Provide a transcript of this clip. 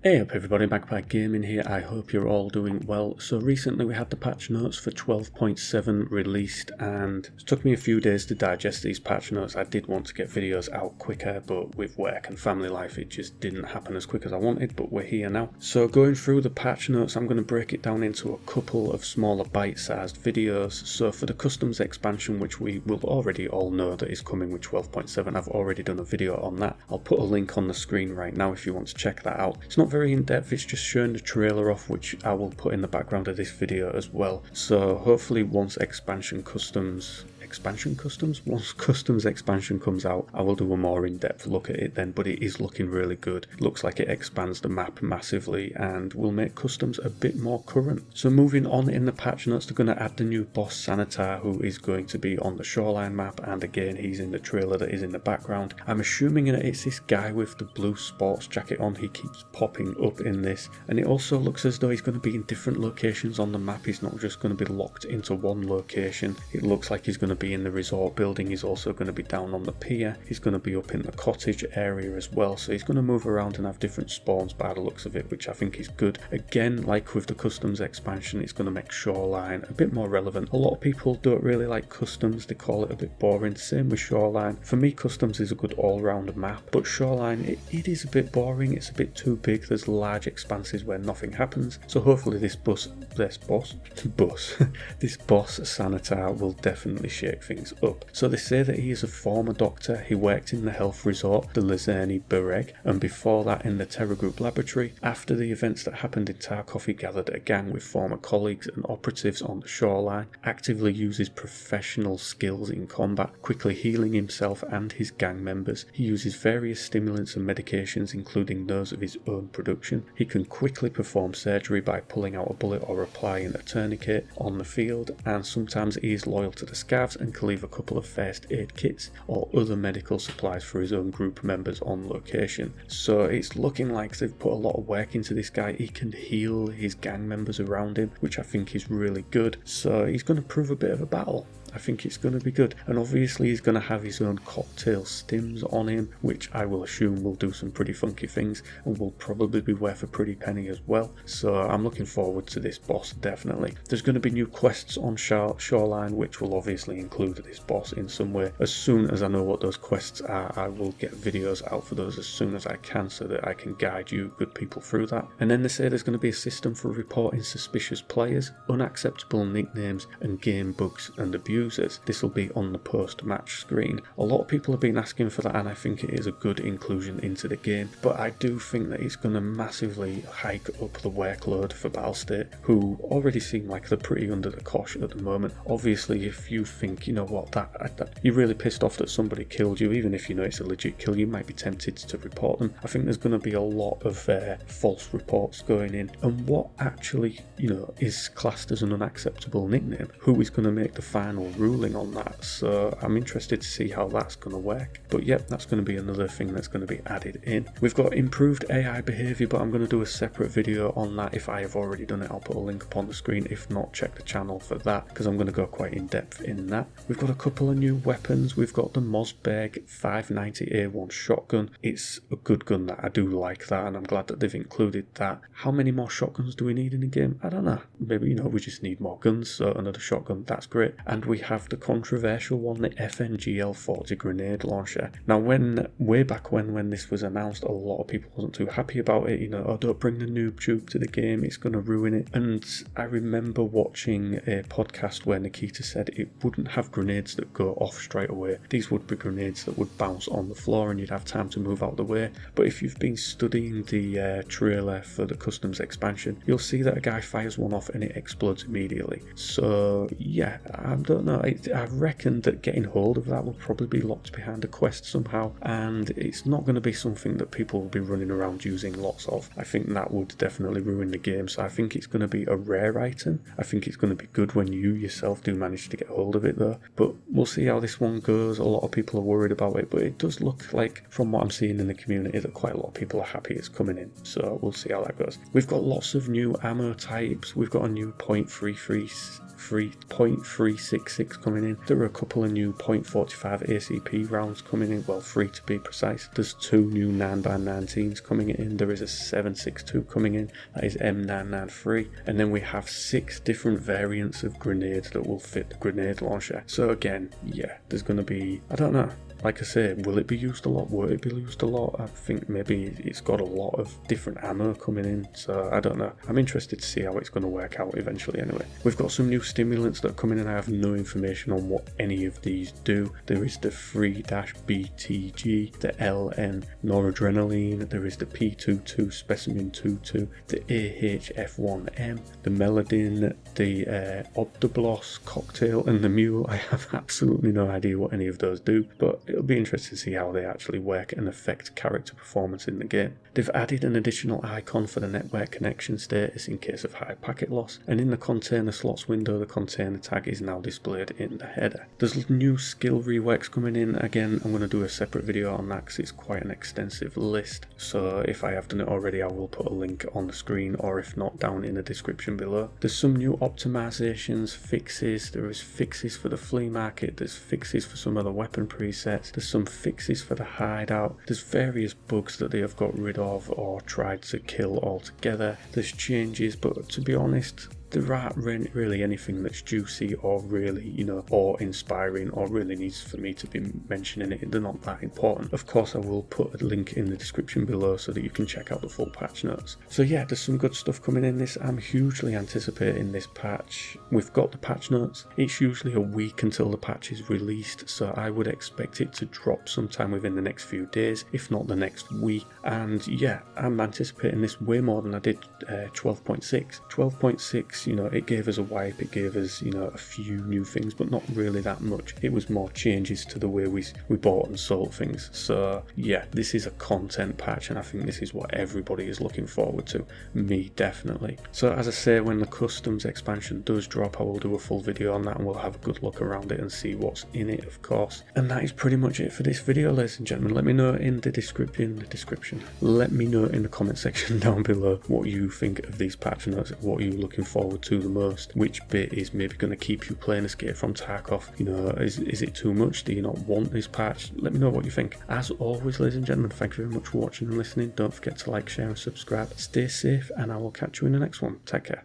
Hey up everybody, Magpie Gaming here. I hope you're all doing well. So recently we had the patch notes for 12.7 released, and it took me a few days to digest these patch notes. I did want to get videos out quicker, but with work and family life it just didn't happen as quick as I wanted, but we're here now. So going through the patch notes, I'm going to break it down into a couple of smaller bite-sized videos. So for the customs expansion, which we will already all know that is coming with 12.7, I've already done a video on that. I'll put a link on the screen right now if you want to check that out. It's not very in depth, it's just showing the trailer off, which I will put in the background of this video as well. So hopefully once once customs expansion comes out, I will do a more in-depth look at it then, but it is looking really good. It looks like it expands the map massively and will make customs a bit more current. So moving on in the patch notes, they're going to add the new boss Sanitar, who is going to be on the Shoreline map, and again he's in the trailer that is in the background. I'm assuming that it's this guy with the blue sports jacket on. He keeps popping up in this, and it also looks as though he's going to be in different locations on the map. He's not just going to be locked into one location. It looks like he's going to be in the resort building. He's also going to be down on the pier. He's going to be up in the cottage area as well, so he's going to move around and have different spawns by the looks of it, which I think is good. Again, like with the customs expansion, it's going to make Shoreline a bit more relevant. A lot of people don't really like customs, they call it a bit boring. Same with Shoreline. For me, customs is a good all-round map, but Shoreline, it is a bit boring. It's a bit too big. There's large expanses where nothing happens, so hopefully this boss Sanitar will definitely shake things up. So they say that he is a former doctor. He worked in the health resort, the Lizerni Bereg, and before that in the Terror Group laboratory. After the events that happened in Tarkov, he gathered a gang with former colleagues and operatives on the Shoreline, actively uses professional skills in combat, quickly healing himself and his gang members. He uses various stimulants and medications, including those of his own production. He can quickly perform surgery by pulling out a bullet or applying a tourniquet on the field, and sometimes he is loyal to the scavs and can leave a couple of first aid kits or other medical supplies for his own group members on location. So it's looking like they've put a lot of work into this guy. He can heal his gang members around him, which I think is really good. So he's going to prove a bit of a battle. I think it's going to be good, and obviously he's going to have his own cocktail stims on him, which I will assume will do some pretty funky things and will probably be worth a pretty penny as well. So I'm looking forward to this boss, definitely. There's going to be new quests on Shoreline, which will obviously include this boss in some way. As soon as I know what those quests are, I will get videos out for those as soon as I can, so that I can guide you good people through that. And then they say there's going to be a system for reporting suspicious players, unacceptable nicknames and game bugs and abuse. This will be on the post-match screen. A lot of people have been asking for that, and I think it is a good inclusion into the game, but I do think that it's going to massively hike up the workload for Battlestate, who already seem like they're pretty under the cosh at the moment. Obviously, if you think, you know what, that you're really pissed off that somebody killed you, even if you know it's a legit kill, you might be tempted to report them. I think there's going to be a lot of false reports going in, and what actually, is classed as an unacceptable nickname, who is going to make the final ruling on that. So I'm interested to see how that's going to work. But yep, that's going to be another thing that's going to be added in. We've got improved AI behaviour, but I'm going to do a separate video on that. If I have already done it, I'll put a link up on the screen. If not, check the channel for that, because I'm going to go quite in depth in that. We've got a couple of new weapons. We've got the Mosberg 590A1 shotgun. It's a good gun, that I do like that, and I'm glad that they've included that. How many more shotguns do we need in the game? I don't know. Maybe, we just need more guns, so another shotgun, that's great. And we have the controversial one, the FNGL-40 grenade launcher. Now, way back when this was announced, a lot of people wasn't too happy about it. Oh, don't bring the noob tube to the game, it's going to ruin it. And I remember watching a podcast where Nikita said it wouldn't have grenades that go off straight away. These would be grenades that would bounce on the floor and you'd have time to move out the way. But if you've been studying the trailer for the customs expansion, you'll see that a guy fires one off and it explodes immediately. So yeah, I don't know. I reckon that getting hold of that will probably be locked behind a quest somehow, and it's not going to be something that people will be running around using lots of. I think that would definitely ruin the game, so I think it's going to be a rare item. I think it's going to be good when you yourself do manage to get hold of it though, but we'll see how this one goes. A lot of people are worried about it, but it does look like, from what I'm seeing in the community, that quite a lot of people are happy it's coming in, so we'll see how that goes. We've got lots of new ammo types. We've got a new .336 6 coming in. There are a couple of new .45 ACP rounds coming in, well, 3 to be precise. There's 2 new 9x19s coming in. There is a 7.62 coming in, that is M993, and then we have 6 different variants of grenades that will fit the grenade launcher. So again, yeah, there's going to be, I don't know, like I say, will it be used a lot? Will it be used a lot? I think maybe it's got a lot of different ammo coming in, so I don't know. I'm interested to see how it's going to work out eventually anyway. We've got some new stimulants that are coming in. I have no information on what any of these do. There is the 3-BTG, the LN noradrenaline, there is the P22 specimen 22, the AHF1M, the Meladin, the Obdoblos cocktail, and the Mule. I have absolutely no idea what any of those do, but it'll be interesting to see how they actually work and affect character performance in the game. They've added an additional icon for the network connection status in case of high packet loss, and in the container slots window the container tag is now displayed in the header. There's new skill reworks coming in. Again, I'm going to do a separate video on that because it's quite an extensive list, so if I have done it already I will put a link on the screen, or if not, down in the description below. There's some new optimizations, fixes. There is fixes for the flea market, there's fixes for some of the weapon presets, there's some fixes for the hideout, there's various bugs that they have got rid of or tried to kill altogether. There's changes, but to be honest, there aren't really anything that's juicy or really, you know, awe-inspiring or really needs for me to be mentioning it. They're not that important. Of course, I will put a link in the description below so that you can check out the full patch notes. So yeah, there's some good stuff coming in this. I'm hugely anticipating this patch. We've got the patch notes. It's usually a week until the patch is released, so I would expect it to drop sometime within the next few days, if not the next week. And yeah, I'm anticipating this way more than I did 12.6. 12.6, you know, it gave us a wipe, it gave us, you know, a few new things, but not really that much. It was more changes to the way we bought and sold things. So yeah, this is a content patch, and I think this is what everybody is looking forward to. Me, definitely. So as I say, when the customs expansion does drop, I will do a full video on that, and we'll have a good look around it and see what's in it, of course. And that is pretty much it for this video, ladies and gentlemen. Let me know in the description. Let me know in the comment section down below what you think of these patch notes, what are you looking forward to the most, which bit is maybe going to keep you playing Escape from Tarkov. You know, is it too much? Do you not want this patch? Let me know what you think. As always, ladies and gentlemen, thank you very much for watching and listening. Don't forget to like, share and subscribe. Stay safe, and I will catch you in the next one. Take care.